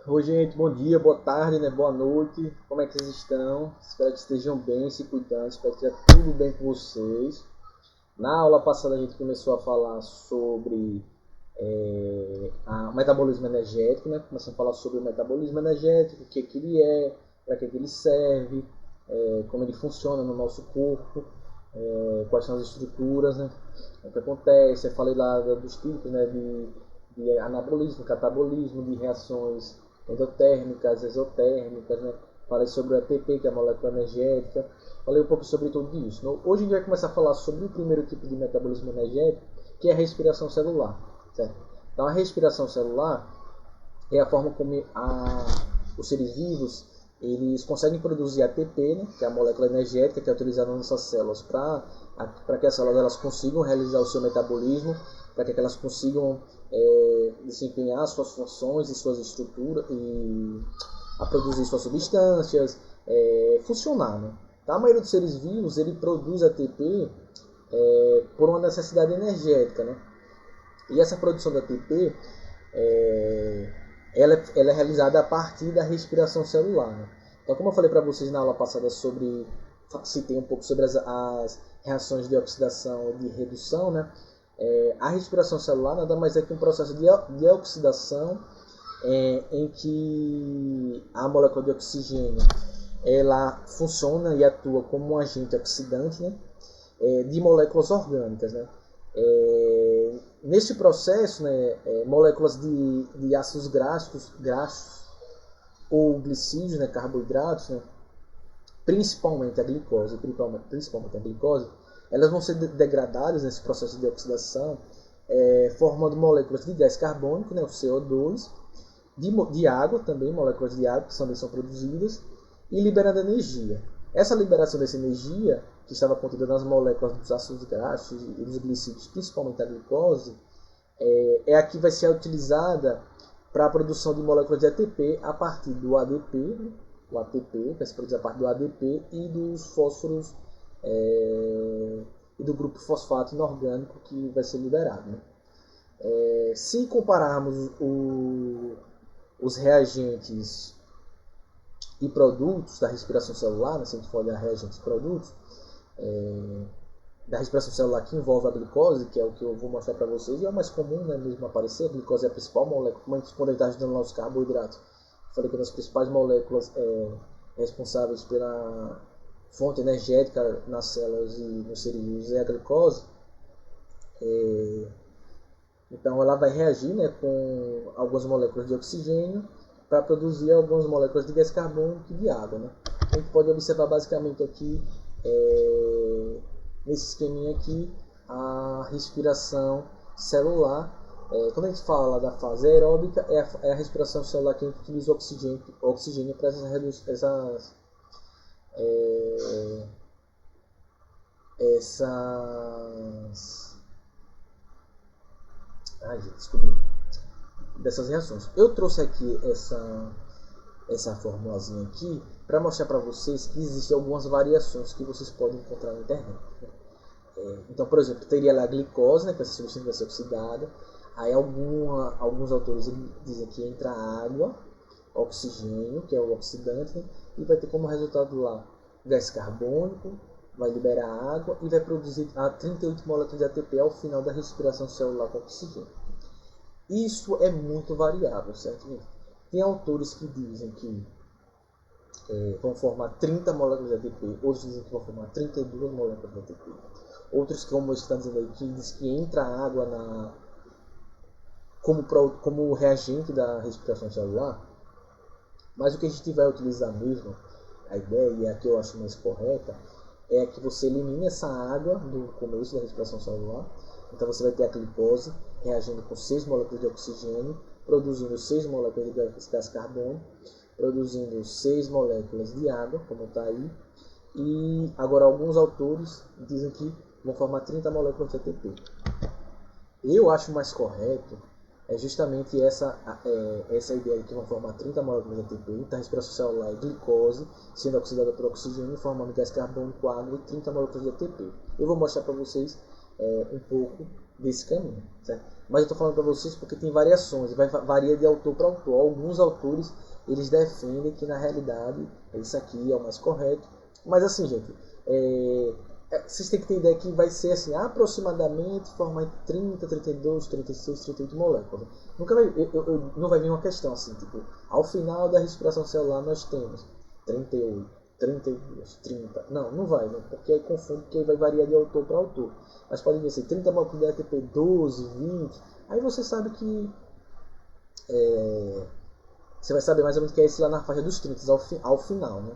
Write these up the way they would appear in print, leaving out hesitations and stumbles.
Oi, gente, bom dia, boa tarde, né? Boa noite. Como é que vocês estão? Espero que estejam bem, se cuidando. Espero que esteja tudo bem com vocês. Na aula passada a gente começou a falar sobre o metabolismo energético, né? Começamos a falar sobre o metabolismo energético, o que, que ele é, para que, que ele serve, como ele funciona no nosso corpo, quais são as estruturas, né? O que acontece. Eu falei lá dos tipos, né? De anabolismo, catabolismo, de reações endotérmicas, exotérmicas, né? Falei sobre o ATP, que é a molécula energética. Falei um pouco sobre tudo isso. Então, hoje a gente vai começar a falar sobre o primeiro tipo de metabolismo energético, que é a respiração celular. Certo? Então, a respiração celular é a forma como os seres vivos eles conseguem produzir ATP, né, que é a molécula energética que é utilizada nas nossas células para que as células elas consigam realizar o seu metabolismo, para que elas consigam desempenhar suas funções e suas estruturas e a produzir suas substâncias, funcionar. Né? Então, a maioria dos seres vivos ele produz ATP por uma necessidade energética. Né? E essa produção da ATP ela é realizada a partir da respiração celular. Né? Então, como eu falei para vocês na aula passada citei um pouco sobre as reações de oxidação e de redução, né? A respiração celular nada mais é que um processo de oxidação em que a molécula de oxigênio ela funciona e atua como um agente oxidante, né? De moléculas orgânicas, né? Nesse processo, né, moléculas de ácidos graxos ou glicídios, né, carboidratos, né, principalmente a glicose, elas vão ser degradadas nesse processo de oxidação, formando moléculas de gás carbônico, né, o CO2, de água também, moléculas de água que também são produzidas, e liberando energia. Essa liberação dessa energia, que estava contida nas moléculas dos ácidos graxos e dos glicídios, principalmente a glicose, é a que vai ser utilizada para a produção de moléculas de ATP a partir do ADP, né? O ATP vai se produzir a partir do ADP e dos fósforos e do grupo fosfato inorgânico que vai ser liberado. Né? Se compararmos os reagentes e produtos da respiração celular, né, se a gente for olhar reagentes e produtos, da respiração celular que envolve a glicose, que é o que eu vou mostrar para vocês, e é o mais comum, né, mesmo aparecer. A glicose é a principal molécula, quando a gente está ajudando lá os carboidratos. Falei que é uma das principais moléculas responsáveis pela fonte energética nas células e nos seres vivos é a glicose. Então ela vai reagir, né, com algumas moléculas de oxigênio para produzir algumas moléculas de gás carbônico e de água. Né? A gente pode observar basicamente aqui, nesse esqueminha aqui, a respiração celular. Quando a gente fala da fase aeróbica, é a respiração celular que a gente utiliza o oxigênio para essas desculpa, dessas reações. Eu trouxe aqui essa formulazinha aqui para mostrar para vocês que existem algumas variações que vocês podem encontrar na internet. Né? Então, por exemplo, teria lá a glicose, né, que essa substância vai ser oxidada. Aí alguns autores dizem que entra água, oxigênio, que é o oxidante, né, e vai ter como resultado lá gás carbônico, vai liberar água e vai produzir 38 moléculas de ATP ao final da respiração celular com oxigênio. Isso é muito variável, certo? Tem autores que dizem que vão formar 30 moléculas de ATP, outros dizem que vão formar 32 moléculas de ATP. Outros, como está dizendo aí, que diz que entra água como reagente da respiração celular. Mas o que a gente vai utilizar mesmo, a ideia, e a que eu acho mais correta, é que você elimine essa água do começo da respiração celular. Então você vai ter a glicose reagindo com 6 moléculas de oxigênio, produzindo 6 moléculas de gás carbônico, produzindo 6 moléculas de água, como está aí. E agora alguns autores dizem que vão formar 30 moléculas de ATP. Eu acho mais correto justamente essa ideia de que vão formar 30 moléculas de ATP, então a respiração celular é glicose sendo oxidada por oxigênio, formando gás carbônico, água e 30 moléculas de ATP. Eu vou mostrar para vocês um pouco desse caminho, certo? Mas eu estou falando para vocês porque tem variações, varia de autor para autor. Alguns autores eles defendem que na realidade isso aqui é o mais correto, mas assim, gente, vocês têm que ter ideia que vai ser assim, aproximadamente formar 30, 32, 36, 38 moléculas. Nunca vai, não vai vir uma questão assim, tipo, ao final da respiração celular nós temos 38, 32, 30. Não vai, né? Porque aí confunde, porque vai variar de autor para autor. Mas pode vir assim, 30 moléculas de ATP, 12, 20. Aí você sabe que você vai saber mais ou menos que é esse lá na faixa dos 30 ao final, né?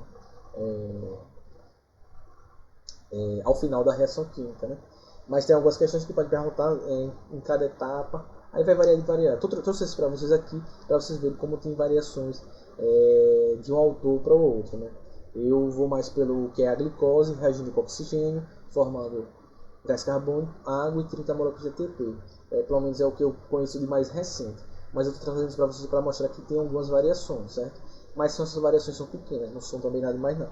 Ao final da reação química, né? Mas tem algumas questões que pode perguntar em cada etapa, aí vai variar de variar. Trouxe isso para vocês aqui, para vocês verem como tem variações de um autor para o outro, né? Eu vou mais pelo que é a glicose, reagindo com oxigênio, formando gás carbônico, água e 30 moléculas de ATP. Pelo menos é o que eu conheço de mais recente. Mas eu estou trazendo isso para vocês para mostrar que tem algumas variações, certo? Mas essas variações são pequenas, não são também nada mais não.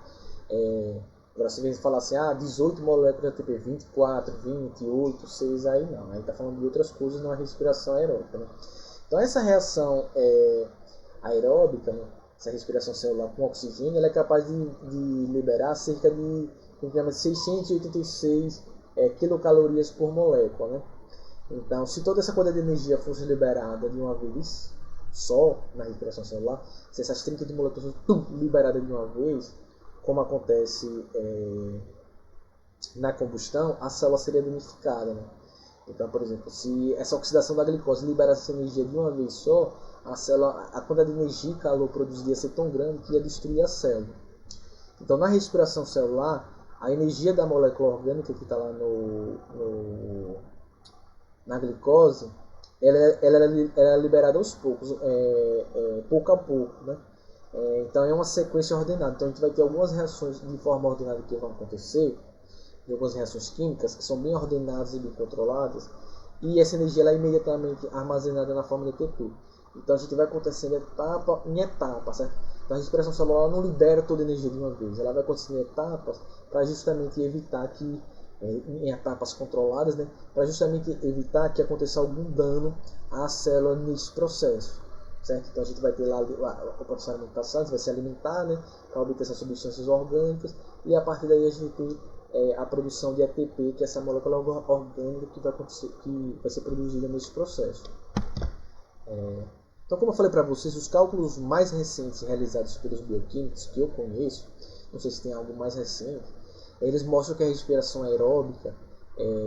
Agora você vem falar assim, 18 moléculas de ATP, 24, 28, 6, aí não. Aí está falando de outras coisas, não é respiração aeróbica, né? Então essa reação aeróbica, né? Essa respiração celular com oxigênio, ela é capaz de liberar cerca de 686 quilocalorias por molécula, né? Então, se toda essa quantidade de energia fosse liberada de uma vez só na respiração celular, se essas 30 de moléculas fossem liberadas de uma vez, como acontece na combustão, a célula seria danificada, né? Então, por exemplo, se essa oxidação da glicose liberasse essa energia de uma vez só, a quantidade de energia e calor produzida ia ser tão grande que ia destruir a célula. Então, na respiração celular, a energia da molécula orgânica que está lá na glicose, ela é liberada aos poucos, pouco a pouco, né? Então é uma sequência ordenada. Então a gente vai ter algumas reações de forma ordenada que vão acontecer, de algumas reações químicas que são bem ordenadas e bem controladas, e essa energia ela é imediatamente armazenada na forma de ATP. Então a gente vai acontecendo etapa em etapa, certo? Então a respiração celular não libera toda a energia de uma vez, ela vai acontecendo em etapas para justamente evitar que, em etapas controladas, né, para justamente evitar que aconteça algum dano à célula nesse processo. Certo? Então a gente vai ter lá o processo de alimentação, vai se alimentar, né, para obter essas substâncias orgânicas, e a partir daí a gente tem a produção de ATP, que é essa molécula orgânica que vai ser produzida nesse processo. Então, como eu falei para vocês, os cálculos mais recentes realizados pelos bioquímicos que eu conheço, não sei se tem algo mais recente, eles mostram que a respiração aeróbica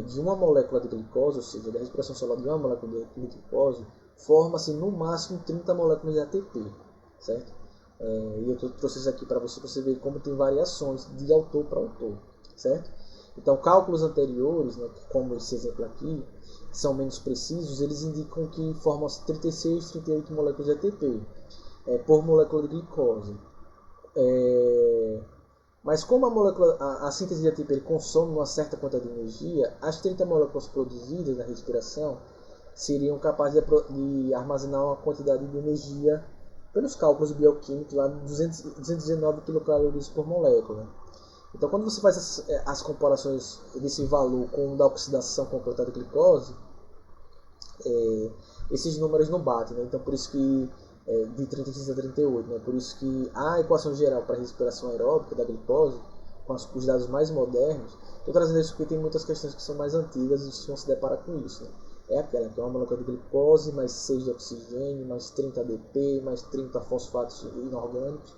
de uma molécula de glicose, ou seja, da respiração celular de uma molécula de glicose, forma-se no máximo 30 moléculas de ATP, certo? E eu trouxe isso aqui para você ver como tem variações de autor para autor, certo? Então, cálculos anteriores, né, como esse exemplo aqui, que são menos precisos, eles indicam que formam-se 36, 38 moléculas de ATP por molécula de glicose. Mas como a síntese de ATP consome uma certa quantidade de energia, as 30 moléculas produzidas na respiração seriam capazes de armazenar uma quantidade de energia, pelos cálculos bioquímicos, lá de 219 quilocalorias por molécula. Então, quando você faz as comparações desse valor com o da oxidação completa da glicose, esses números não batem, né? Então, por isso que de 36 a 38, né? Por isso que a equação geral para a respiração aeróbica da glicose, com os dados mais modernos, estou trazendo isso porque tem muitas questões que são mais antigas e vocês vão se deparar com isso, né? É aquela que é uma molécula de glicose, mais 6 de oxigênio, mais 30 ADP, mais 30 fosfatos inorgânicos,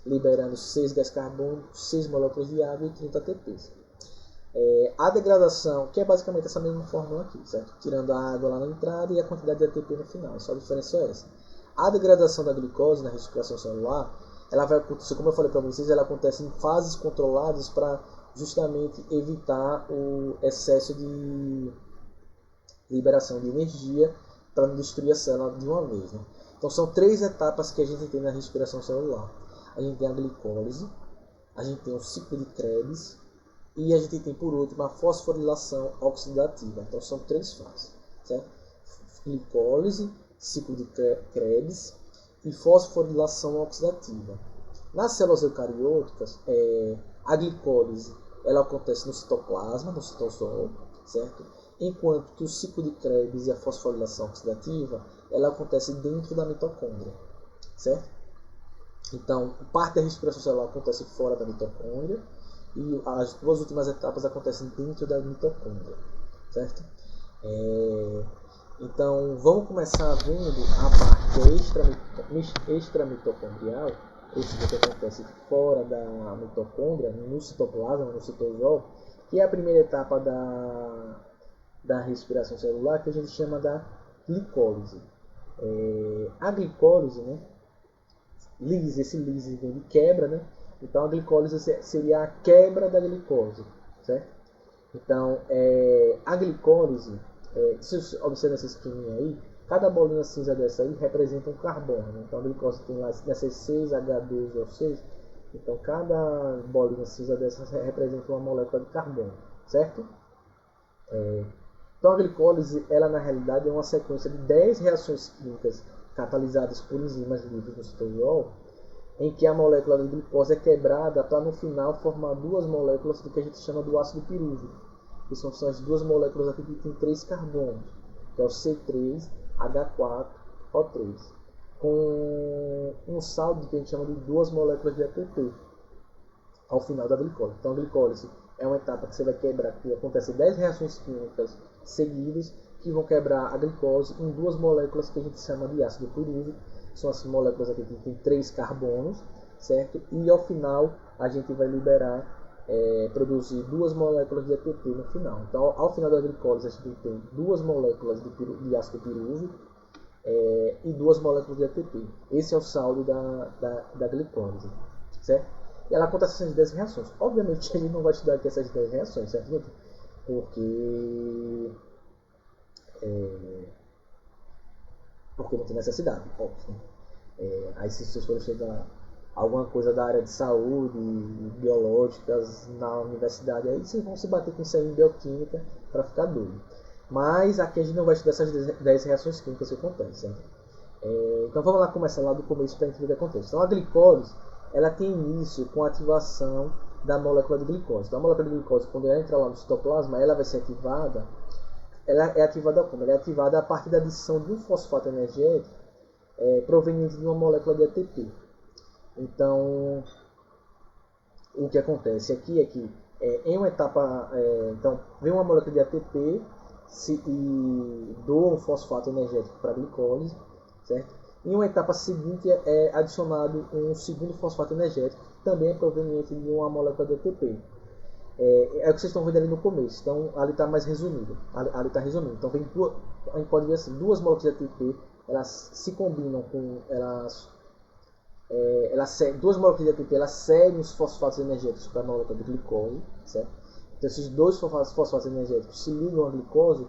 liberando 6 gás carbônico, 6 moléculas de água e 30 ATPs. A degradação, que é basicamente essa mesma fórmula aqui, certo? Tirando a água lá na entrada e a quantidade de ATP no final, só a diferença é essa. A degradação da glicose na respiração celular, ela vai acontecer, como eu falei para vocês, ela acontece em fases controladas para justamente evitar o excesso de liberação de energia para não destruir a célula de uma vez, né? Então são 3 etapas que a gente tem na respiração celular. A gente tem a glicólise, a gente tem o ciclo de Krebs e a gente tem por último a fosforilação oxidativa. Então são 3 fases, certo? Glicólise, ciclo de Krebs e fosforilação oxidativa. Nas células eucarióticas, a glicólise ela acontece no citoplasma, no citosol, certo? enquanto que o ciclo de Krebs e a fosforilação oxidativa ela acontece dentro da mitocôndria, certo? Então, parte da respiração celular acontece fora da mitocôndria e as duas últimas etapas acontecem dentro da mitocôndria, certo? Então, vamos começar vendo a parte extramitocondrial, isso que acontece fora da mitocôndria, no citoplasma, no citosol, que é a primeira etapa da respiração celular, que a gente chama da glicólise. A glicólise, né? Esse lise vem de quebra, né? Então a glicólise seria a quebra da glicose, certo? Então, a glicólise, se você observa essa esqueminha aí, cada bolinha cinza dessa aí representa um carbono, né? Então a glicose tem lá nessas 6 H12O6, então cada bolinha cinza dessas representa uma molécula de carbono, certo? Então a glicólise, ela na realidade é uma sequência de 10 reações químicas catalisadas por enzimas livres no citosol, em que a molécula de glicose é quebrada para no final formar duas moléculas do que a gente chama do ácido pirúvico, que são as duas moléculas aqui que têm 3 carbonos, que é o C3H4O3, com um saldo que a gente chama de duas moléculas de ATP ao final da glicose. Então a glicólise é uma etapa que você vai quebrar, que acontece 10 reações químicas seguidas que vão quebrar a glicose em duas moléculas que a gente chama de ácido pirúvico. São as moléculas aqui que tem 3 carbonos, certo? E ao final a gente vai liberar, produzir duas moléculas de ATP no final. Então ao final da glicólise a gente tem duas moléculas de ácido pirúvico e duas moléculas de ATP. Esse é o saldo da glicólise, certo? E ela acontece essas 10 reações. Obviamente a gente não vai estudar aqui essas 10 reações, certo, gente? Porque não tem necessidade, óbvio. Aí se vocês forem chegar alguma coisa da área de saúde, biológicas na universidade, aí vocês vão se bater com isso aí em bioquímica para ficar doido. Mas aqui a gente não vai estudar essas 10 reações químicas que acontecem, certo? Então vamos lá começar lá do começo para entender o que acontece. Então a glicólise, ela tem início com a ativação da molécula de glicose. Então a molécula de glicose, quando ela entra lá no citoplasma, ela vai ser ativada. Ela é ativada como? Ela é ativada a partir da adição de um fosfato energético proveniente de uma molécula de ATP. Então, o que acontece aqui é que em uma etapa, então vem uma molécula de ATP e doa um fosfato energético para a glicólise, certo? Em uma etapa seguinte é adicionado um segundo fosfato energético, que também é proveniente de uma molécula de ATP. É o que vocês estão vendo ali no começo, então ali está mais resumido. Ali está resumido. Então a gente pode ver assim, duas moléculas de ATP, elas se combinam com duas moléculas de ATP, elas cedem os fosfatos energéticos para a molécula de glicose, certo? Então esses dois fosfatos energéticos se ligam à glicose.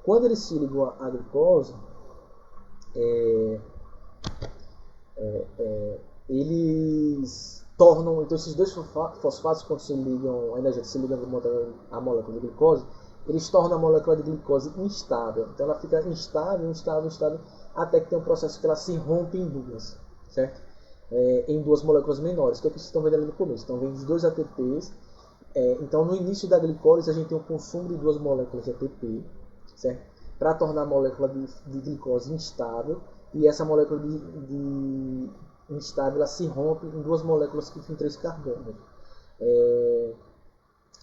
Quando eles se ligam à glicose, eles tornam, então esses dois fosfatos, quando se ligam à molécula de glicose, eles tornam a molécula de glicose instável. Então ela fica instável, até que tem um processo que ela se rompe em duas, certo? Em duas moléculas menores, que é o que vocês estão vendo ali no começo. Então vem os dois ATPs. Então no início da glicólise a gente tem um consumo de duas moléculas de ATP, certo? Para tornar a molécula de glicose instável, e essa molécula de instável ela se rompe em duas moléculas que têm 3 carbonos.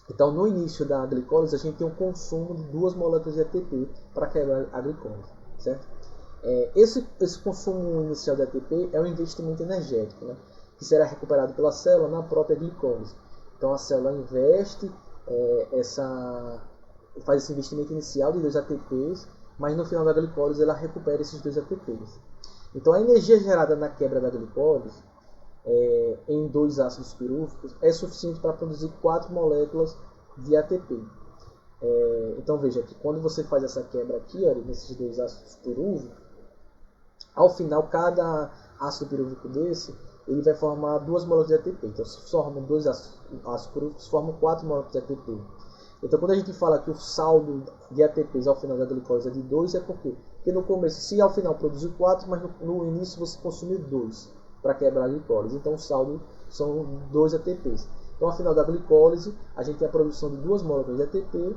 Então no início da glicólise a gente tem um consumo de duas moléculas de ATP para quebrar a glicose, certo? Esse consumo inicial de ATP é um investimento energético, né, que será recuperado pela célula na própria glicose. Então a célula investe, faz esse investimento inicial de 2 ATPs, mas no final da glicólise ela recupera esses 2 ATPs. Então a energia gerada na quebra da glicólise em 2 ácidos pirúvicos é suficiente para produzir 4 moléculas de ATP. Então veja que quando você faz essa quebra aqui, olha, nesses 2 ácidos pirúvicos, ao final cada ácido pirúvico desse ele vai formar 2 moléculas de ATP. Então se formam 2 ácidos pirúvicos, formam 4 moléculas de ATP. Então quando a gente fala que o saldo de ATPs ao final da glicose é de 2, é porque no começo, se ao final produzir 4, mas no início você consumiu 2 para quebrar a glicólise. Então o saldo são 2 ATPs. Então ao final da glicólise, a gente tem a produção de 2 moléculas de ATP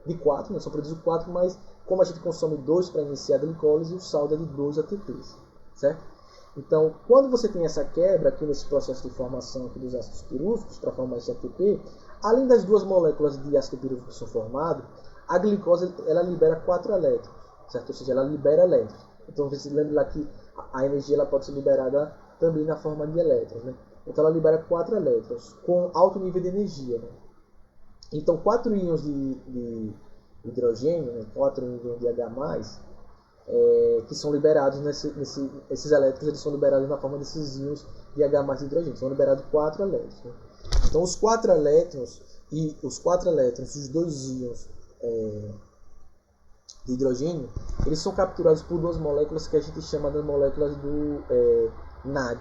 de 4, né? São produzidos 4, mas como a gente consome 2 para iniciar a glicólise, o saldo é de 2 ATPs, certo? Então, quando você tem essa quebra aqui nesse processo de formação aqui dos ácidos pirúvicos para formar esse ATP, além das 2 moléculas de ácido pirúvico que são formadas, a glicose ela libera 4 elétrons, certo? Ou seja, ela libera elétrons. Então, você lembra lá que a energia ela pode ser liberada também na forma de elétrons, né? Então, ela libera 4 elétrons com alto nível de energia, né? Então, 4 íons de hidrogênio, né? 4 íons de H+, que são liberados esses elétrons, eles são liberados na forma desses íons de H+ de hidrogênio. São liberados 4 elétrons. Né? Então, os 4 elétrons e os 2 íons de hidrogênio, eles são capturados por 2 moléculas que a gente chama de moléculas do NAD,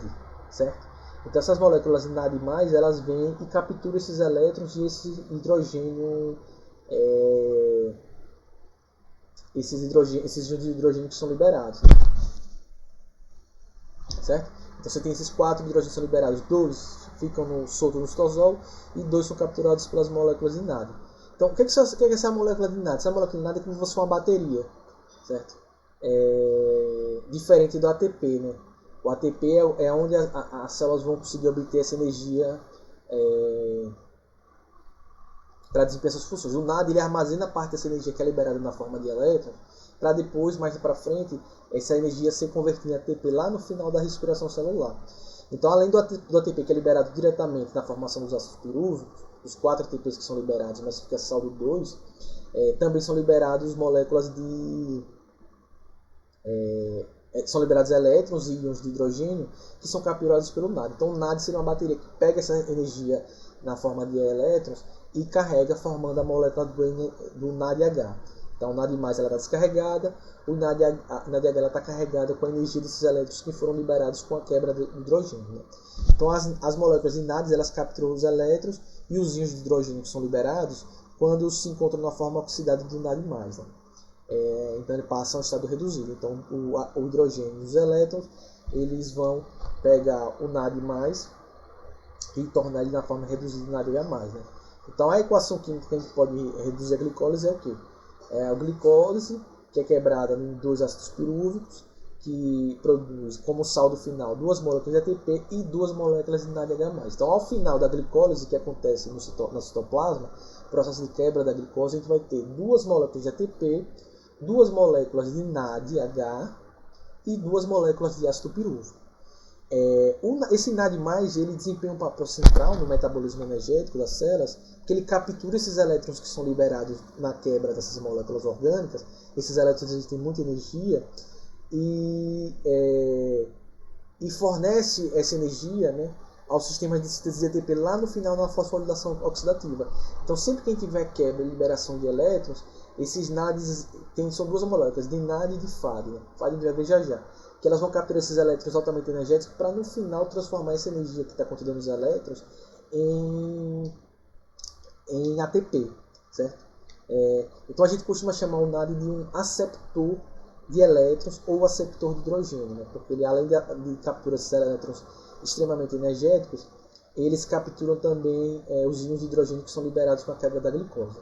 certo? Então, essas moléculas NAD+, elas vêm e capturam esses elétrons e esse hidrogênio, esses íons de hidrogênio que são liberados, né? Certo? Então você tem esses 4 hidrogênios que são liberados, 2 ficam soltos no citosol e 2 são capturados pelas moléculas de NAD. Então o que é essa molécula de NAD? Essa molécula de NAD é como se fosse uma bateria, certo? Diferente do ATP, né? O ATP é onde as células vão conseguir obter essa energia para desempenhar suas funções. O NAD ele armazena parte dessa energia que é liberada na forma de elétrons, para depois, mais para frente, essa energia ser convertida em ATP lá no final da respiração celular. Então, além do ATP que é liberado diretamente na formação dos ácidos pirúvicos, os 4 ATPs que são liberados, mas fica saldo 2, também são liberados moléculas de... são liberados elétrons e íons de hidrogênio que são capturados pelo NAD. Então, o NAD seria uma bateria que pega essa energia na forma de elétrons e carrega, formando a molécula do NADH. Então, o NAD+, ela está descarregada, o NADH está carregada com a energia desses elétrons que foram liberados com a quebra do hidrogênio. Né? Então, as moléculas de NAD elas capturam os elétrons e os íons de hidrogênio que são liberados quando se encontram na forma oxidada do NAD+. Né? Então, ele passa a um estado reduzido. Então, o hidrogênio e os elétrons eles vão pegar o NAD+, e tornar ele na forma reduzida do NADH+. Né? Então, a equação química que a gente pode reduzir a glicólise é o quê? É a glicólise, que é quebrada em 2 ácidos pirúvicos, que produz como saldo final 2 moléculas de ATP e 2 moléculas de NADH+. Então, ao final da glicólise, que acontece no citoplasma, processo de quebra da glicose, a gente vai ter 2 moléculas de ATP, 2 moléculas de NADH e 2 moléculas de ácido pirúvico. Esse NAD+, ele desempenha um papel central no metabolismo energético das células, que ele captura esses elétrons que são liberados na quebra dessas moléculas orgânicas. Esses elétrons eles têm muita energia e fornece essa energia, né, ao sistema de síntese de ATP lá no final na fosforilação oxidativa. Então, sempre que a gente tiver quebra e liberação de elétrons, esses NADs são 2 moléculas, de NAD e de FAD. Né? FAD a gente vai ver já. Que elas vão capturar esses elétrons altamente energéticos para no final transformar essa energia que está contida nos elétrons em ATP, certo? Então a gente costuma chamar o NAD de um aceptor de elétrons ou aceptor de hidrogênio, né? Porque ele, além de capturar esses elétrons extremamente energéticos, eles capturam também os íons de hidrogênio que são liberados com a quebra da glicose.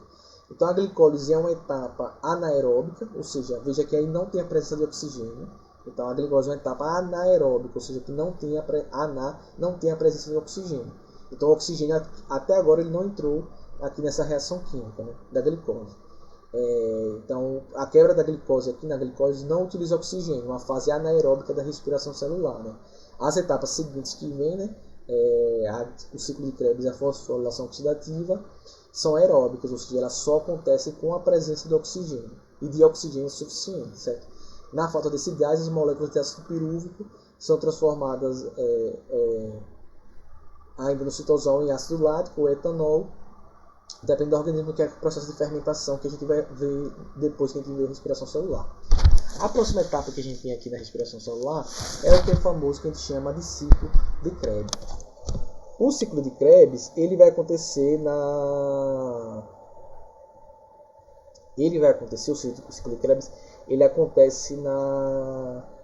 Então a glicólise é uma etapa anaeróbica, ou seja, veja que aí não tem a presença de oxigênio. Então a glicose é uma etapa anaeróbica, ou seja, que não tem a presença de oxigênio. Então o oxigênio até agora ele não entrou aqui nessa reação química, né, da glicose. Então a quebra da glicose aqui na glicose não utiliza oxigênio, uma fase anaeróbica da respiração celular. Né. As etapas seguintes que vêm, né, o ciclo de Krebs e a fosforilação oxidativa, são aeróbicas, ou seja, elas só acontecem com a presença de oxigênio e de oxigênio suficiente, certo? Na falta desse gás, as moléculas de ácido pirúvico são transformadas ainda no citosol em ácido lático ou etanol, depende do organismo, que é o processo de fermentação que a gente vai ver depois que a gente vê a respiração celular. A próxima etapa que a gente tem aqui na respiração celular é o que é famoso que a gente chama de ciclo de Krebs. O ciclo de Krebs ele vai acontecer o ciclo de Krebs ele acontece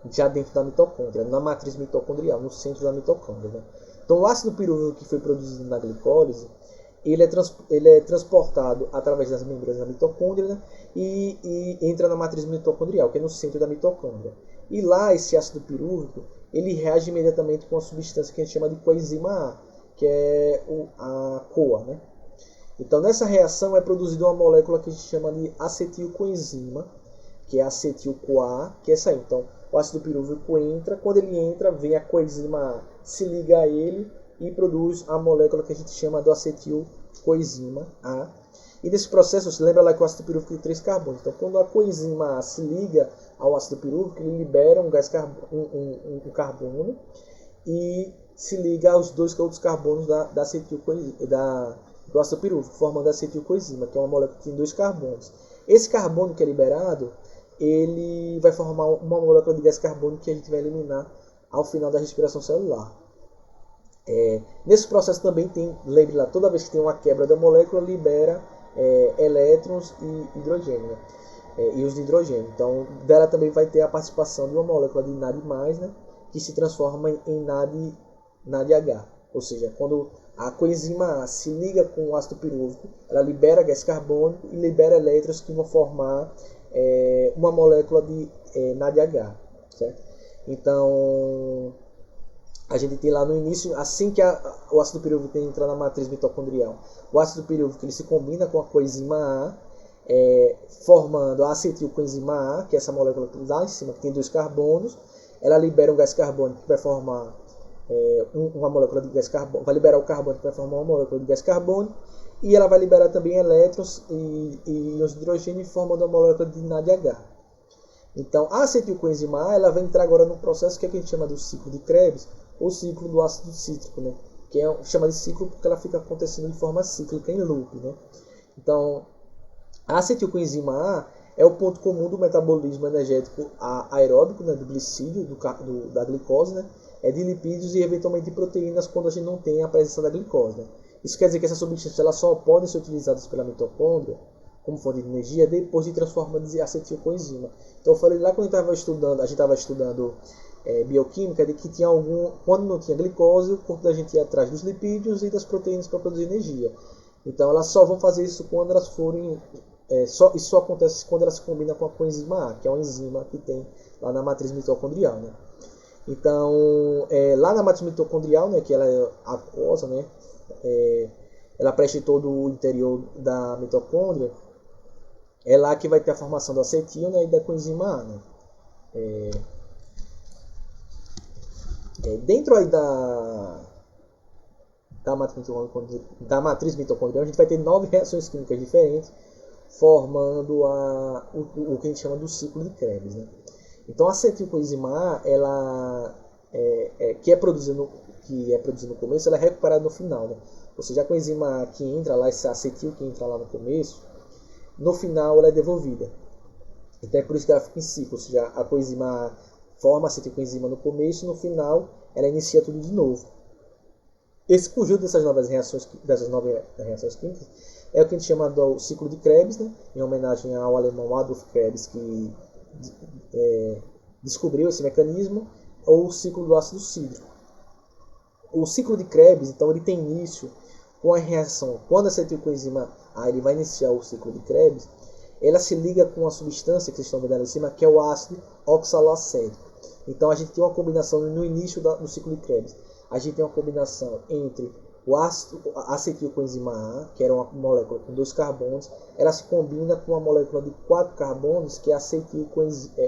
já dentro da mitocôndria, na matriz mitocondrial, no centro da mitocôndria. Né? Então, o ácido pirúvico que foi produzido na glicólise, ele é transportado através das membranas da mitocôndria, né? E entra na matriz mitocondrial, que é no centro da mitocôndria. E lá, esse ácido pirúvico, ele reage imediatamente com a substância que a gente chama de coenzima A, que é a CoA, né? Então, nessa reação é produzida uma molécula que a gente chama de acetilcoenzima, que é acetil-CoA, que é essa aí. Então, o ácido pirúvico entra, quando ele entra, vem a coenzima A, se liga a ele e produz a molécula que a gente chama do acetilcoenzima A. E nesse processo, você lembra lá que o ácido pirúvico tem 3 carbonos. Então, quando a coenzima A se liga ao ácido pirúvico, ele libera um carbono e se liga aos 2 outros carbonos do ácido pirúvico, formando a acetilcoenzima, que é uma molécula que tem 2 carbonos. Esse carbono que é liberado, ele vai formar uma molécula de gás carbônico que a gente vai eliminar ao final da respiração celular. Nesse processo também tem, lembre lá, toda vez que tem uma quebra da molécula, libera elétrons e hidrogênio, né? Íons de hidrogênio. Então, dela também vai ter a participação de uma molécula de NAD+, né? Que se transforma em NADH. Ou seja, quando a coenzima A se liga com o ácido pirúvico, ela libera gás carbônico e libera elétrons que vão formar uma molécula de NADH, certo? Então, a gente tem lá no início, assim que o ácido pirúvico entra na matriz mitocondrial, o ácido pirúvico ele se combina com a coenzima A, formando a acetilcoenzima A, que é essa molécula lá em cima, que tem 2 carbonos. Ela libera um gás carbônico que vai formar uma molécula de gás carbônico, vai liberar o carbono que vai formar uma molécula de gás carbônico, e ela vai liberar também elétrons e íons de hidrogênio, formando uma molécula de NADH. Então, a acetilcoenzima A ela vai entrar agora no processo que a gente chama do ciclo de Krebs, ou ciclo do ácido cítrico, né? Que chama de ciclo porque ela fica acontecendo de forma cíclica, em loop, né? Então, a acetilcoenzima A é o ponto comum do metabolismo energético aeróbico, né, do glicídio, da glicose, né, de lipídios e eventualmente de proteínas quando a gente não tem a presença da glicose. Né. Isso quer dizer que essas substâncias elas só podem ser utilizadas pela mitocôndria como fonte de energia depois de transformadas em acetilcoenzima. Então eu falei lá quando a gente estava estudando bioquímica, de que tinha quando não tinha glicose, o corpo da gente ia atrás dos lipídios e das proteínas para produzir energia. Então elas só vão fazer isso quando elas forem isso só acontece quando ela se combina com a coenzima A, que é uma enzima que tem lá na matriz mitocondrial, né? Então, lá na matriz mitocondrial, né, que ela é aquosa, né, ela preenche todo o interior da mitocôndria, é lá que vai ter a formação do acetil, né, e da coenzima A, né? Dentro aí da matriz mitocondrial, a gente vai ter 9 reações químicas diferentes, formando o que a gente chama do ciclo de Krebs, né? Então, a acetilcoenzima A, ela que é produzida no começo, ela é recuperada no final, né? Ou seja, a coenzima A que entra lá, esse acetil que entra lá no começo, no final ela é devolvida. Então é por isso que ela fica em ciclo, ou seja, a coenzima A forma a acetilcoenzima no começo, no final ela inicia tudo de novo. Esse conjunto dessas 9 reações químicas é o que a gente chama do ciclo de Krebs, né? Em homenagem ao alemão Adolf Krebs, que descobriu esse mecanismo, ou o ciclo do ácido cítrico. O ciclo de Krebs, então, ele tem início com a reação. Quando a acetilcoenzima A ele vai iniciar o ciclo de Krebs, ela se liga com a substância que vocês estão vendo ali em cima, que é o ácido oxalocético. Então, a gente tem uma combinação no início do ciclo de Krebs. A gente tem uma combinação entre a acetilcoenzima A, que era uma molécula com 2 carbonos, ela se combina com uma molécula de 4 carbonos, que é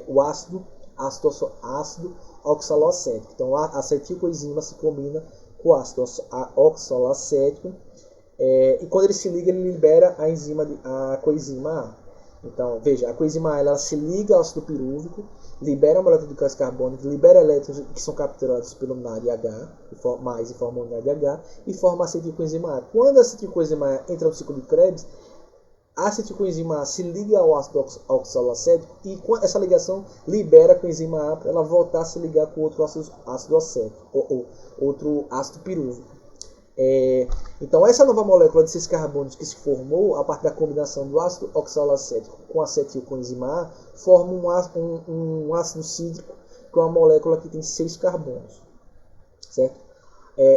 o ácido oxalocético. Então, a acetilcoenzima se combina com o ácido oxalocético, e quando ele se liga, ele libera a coenzima A. Então, veja, a coenzima A ela se liga ao ácido pirúvico, libera a molécula de gás carbônico, libera elétrons que são capturados pelo NADH, e formam o NADH, e forma a acetilcoenzima A. Quando a acetilcoenzima A entra no ciclo de Krebs, a acetilcoenzima A se liga ao ácido oxalocético, e com essa ligação libera a coenzima A para ela voltar a se ligar com outro ácido acético, ou outro ácido pirúvico. Então, essa nova molécula de 6 carbonos que se formou a partir da combinação do ácido oxalocético com acetilcoenzima A forma um ácido cítrico, que é uma molécula que tem 6 carbonos, certo?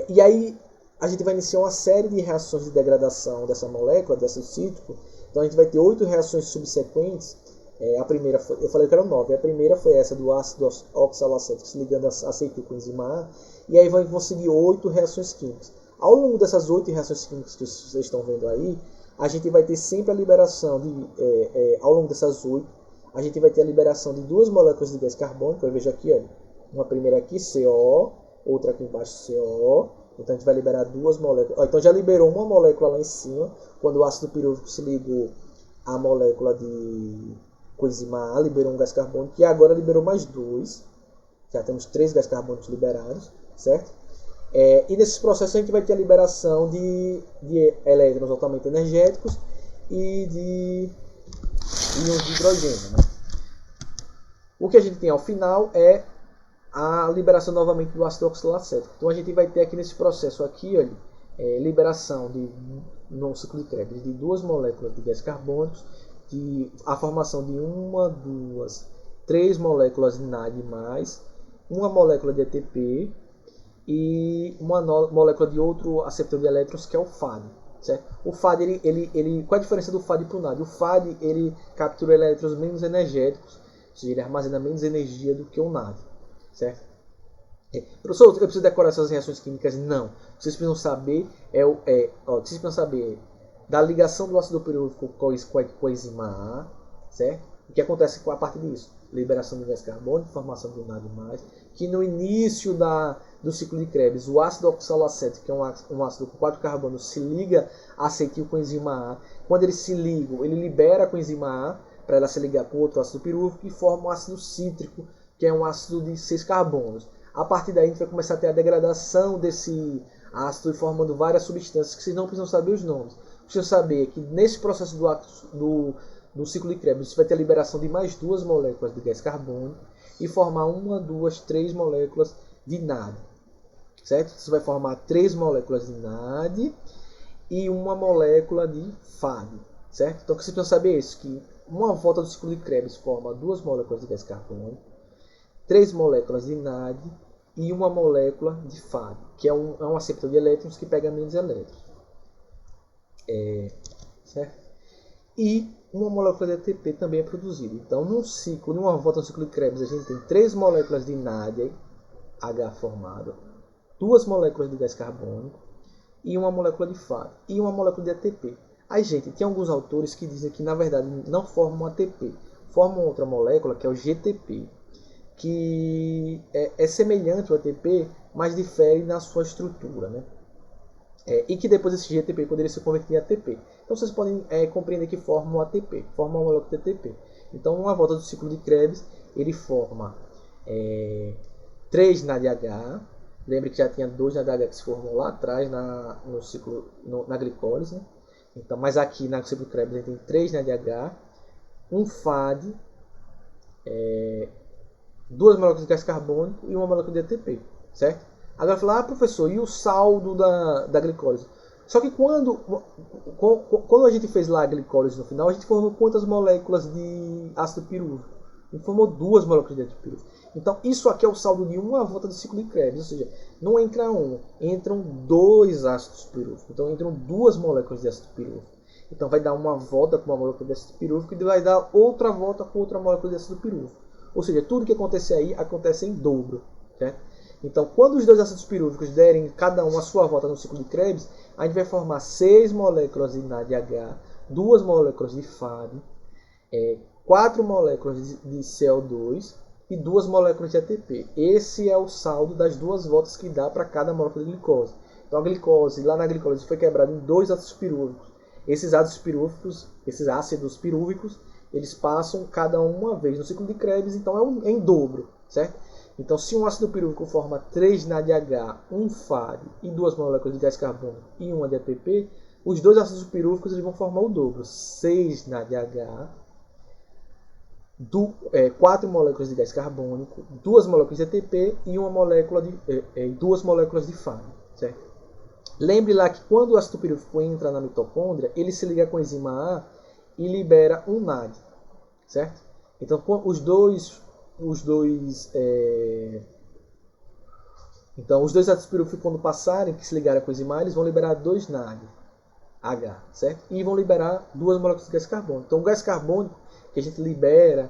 E aí, a gente vai iniciar uma série de reações de degradação dessa molécula, desse cítrico. Então a gente vai ter 8 reações subsequentes. A primeira foi, eu falei que eram 9. A primeira foi essa do ácido oxalacético se ligando a acetil com enzima A. E aí vão seguir 8 reações químicas. Ao longo dessas 8 reações químicas que vocês estão vendo aí, a gente vai ter sempre a liberação ao longo dessas 8, a gente vai ter a liberação de 2 moléculas de gás carbônico. Eu vejo aqui, olha, uma primeira aqui, CO, outra aqui embaixo, CO. Então a gente vai liberar 2 moléculas. Então já liberou uma molécula lá em cima, quando o ácido pirúvico se ligou à molécula de coenzima A, liberou um gás carbônico, e agora liberou mais 2. Já temos 3 gás carbônicos liberados, certo? E nesses processos a gente vai ter a liberação de elétrons altamente energéticos e de íons de hidrogênio, né? O que a gente tem ao final é a liberação novamente do ácido oxalacético. Então a gente vai ter aqui nesse processo aqui, olha, liberação no ciclo de Krebs de 2 moléculas de gás carbônicos, a formação de 1, 2, 3 moléculas de NAD+, uma molécula de ATP e uma molécula de outro aceptor de elétrons, que é o FAD. Certo? O FAD, qual é a diferença do FAD para o NAD? O FAD ele captura elétrons menos energéticos, ou seja, ele armazena menos energia do que o NAD. Certo? Professor, eu preciso decorar essas reações químicas? Não. O que vocês precisam saber da ligação do ácido pirúvico com a enzima A, certo? O que acontece com a partir disso? Liberação de gás carbônico, formação de um NAD+, que no início do ciclo de Krebs, o ácido oxalacético, que é um ácido com 4 carbonos, se liga a acetil com a enzima A. Quando eles se ligam, ele libera a coenzima A para ela se ligar com outro ácido pirúvico e forma um ácido cítrico, que é um ácido de 6 carbonos. A partir daí a gente vai começar a ter a degradação desse ácido, formando várias substâncias que vocês não precisam saber os nomes. Precisam saber que nesse processo do ciclo de Krebs você vai ter a liberação de mais 2 moléculas de gás carbônico e formar 1, 2, 3 moléculas de NAD. Certo? Você vai formar 3 moléculas de NAD e uma molécula de FAD. Certo? Então o que você precisa saber é isso, que uma volta do ciclo de Krebs forma 2 moléculas de gás carbônico, 3 moléculas de NAD e uma molécula de FAD, que é um aceptor de elétrons que pega menos elétrons. Certo? E uma molécula de ATP também é produzida. Então, numa volta no ciclo de Krebs, a gente tem 3 moléculas de NAD, H formado, 2 moléculas de gás carbônico e uma molécula de FAD e uma molécula de ATP. Aí, gente, tem alguns autores que dizem que, na verdade, não formam ATP, formam outra molécula, que é o GTP, que é semelhante ao ATP, mas difere na sua estrutura, né? E que depois esse GTP poderia se converter em ATP. Então vocês podem compreender que forma um ATP, forma uma molécula de ATP. Então, uma volta do ciclo de Krebs, ele forma 3 NADH. Lembre que já tinha 2 NADH que se formam lá atrás no ciclo, na glicólise. Né? Então, mas aqui no ciclo de Krebs a gente tem 3 NADH, um FAD, 2 moléculas de gás carbônico e uma molécula de ATP, certo? Agora falar, professor, e o saldo da glicólise? Só que quando a gente fez lá a glicólise no final, a gente formou quantas moléculas de ácido pirúvico? A gente formou 2 moléculas de ácido pirúvico. Então isso aqui é o saldo de uma volta do ciclo de Krebs, ou seja, não entra entram 2 ácidos pirúvicos. Então entram 2 moléculas de ácido pirúvico. Então vai dar uma volta com uma molécula de ácido pirúvico e vai dar outra volta com outra molécula de ácido pirúvico. Ou seja, tudo que acontecer aí acontece em dobro, certo? Então, quando os 2 ácidos pirúvicos derem cada um a sua volta no ciclo de Krebs, a gente vai formar 6 moléculas de NADH, 2 moléculas de FAD, 4 moléculas de CO2 e 2 moléculas de ATP. Esse é o saldo das 2 voltas que dá para cada molécula de glicose. Então, a glicose, lá na glicose, foi quebrada em 2 ácidos pirúvicos. Esses ácidos pirúvicos, eles passam cada uma vez no ciclo de Krebs, então é em dobro, certo? Então, se um ácido pirúvico forma 3 NADH, um FAD e 2 moléculas de gás carbônico e uma de ATP, os 2 ácidos pirúvicos eles vão formar o dobro, 6 NADH, 4 moléculas de gás carbônico, 2 moléculas de ATP e 2 moléculas de FAD, certo? Lembre lá que quando o ácido pirúvico entra na mitocôndria, ele se liga com a enzima A e libera um NAD, certo? Então, os dois Então, os dois átomos pirúvicos, quando passarem, que se ligarem com o enzima, eles vão liberar 2 NAD, H, certo? E vão liberar 2 moléculas de gás carbônico. Então, o gás carbônico que a gente libera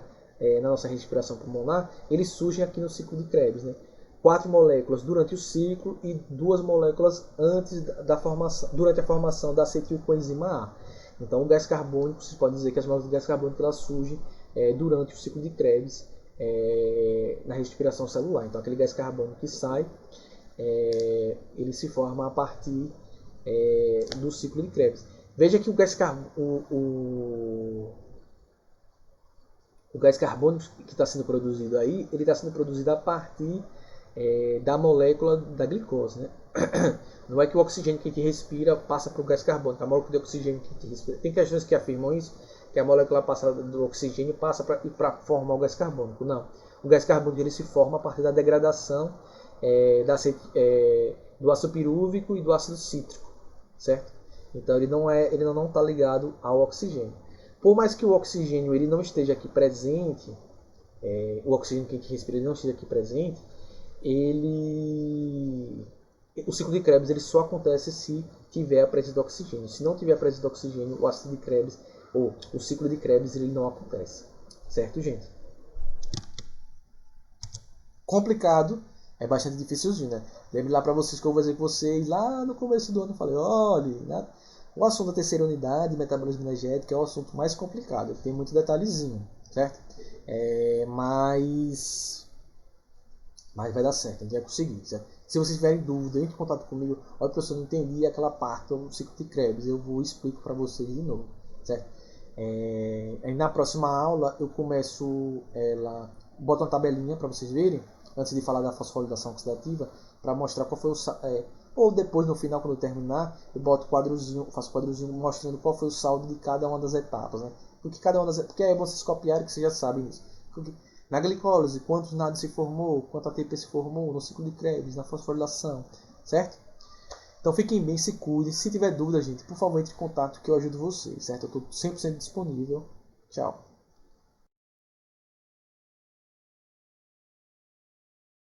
na nossa respiração pulmonar, ele surge aqui no ciclo de Krebs, né? 4 moléculas durante o ciclo e 2 moléculas antes da formação, durante a formação da acetilcoenzima A. Então, o gás carbônico, vocês podem dizer que as moléculas de gás carbônico elas surgem durante o ciclo de Krebs na respiração celular. Então, aquele gás carbônico que sai, ele se forma a partir do ciclo de Krebs. Veja que o gás carbônico que está sendo produzido aí, ele está sendo produzido a partir da molécula da glicose, né? Não é que o oxigênio que a gente respira passa para o gás carbônico. A molécula de oxigênio que a gente respira. Tem questões que afirmam isso, que a molécula passada do oxigênio passa para formar o gás carbônico. Não. O gás carbônico ele se forma a partir da degradação do ácido pirúvico e do ácido cítrico, certo? Então ele não está ligado ao oxigênio. Por mais que o oxigênio ele não esteja aqui presente, o oxigênio que a gente respira ele não esteja aqui presente, o ciclo de Krebs ele só acontece se tiver a presença do oxigênio. Se não tiver a presença do oxigênio, o ácido de Krebs ou o ciclo de Krebs ele não acontece, certo, gente? Complicado, é bastante dificilzinho, né? Lembre lá para vocês que eu vou dizer com vocês lá no começo do ano, eu falei, olha, né? O assunto da terceira unidade, metabolismo energético, é o assunto mais complicado, tem muito detalhezinho, certo? Mas vai dar certo, a gente vai conseguir, certo? Se vocês tiverem dúvida, entre em contato comigo. Olha, professor, não entendi aquela parte do ciclo de Krebs, eu vou explicar para vocês de novo, certo? Na próxima aula eu começo boto uma tabelinha para vocês verem, antes de falar da fosforilação oxidativa, para mostrar qual foi o ou depois no final quando eu terminar, eu boto faço quadrozinho mostrando qual foi o saldo de cada uma das etapas, né? Porque aí vocês copiarem que vocês já sabem isso. Na glicólise, quantos NAD se formou, quanto ATP se formou, no ciclo de Krebs, na fosforilação, certo? Então fiquem bem, se cuidem. Se tiver dúvida, gente, por favor, entre em contato que eu ajudo vocês, certo? Eu estou 100% disponível. Tchau.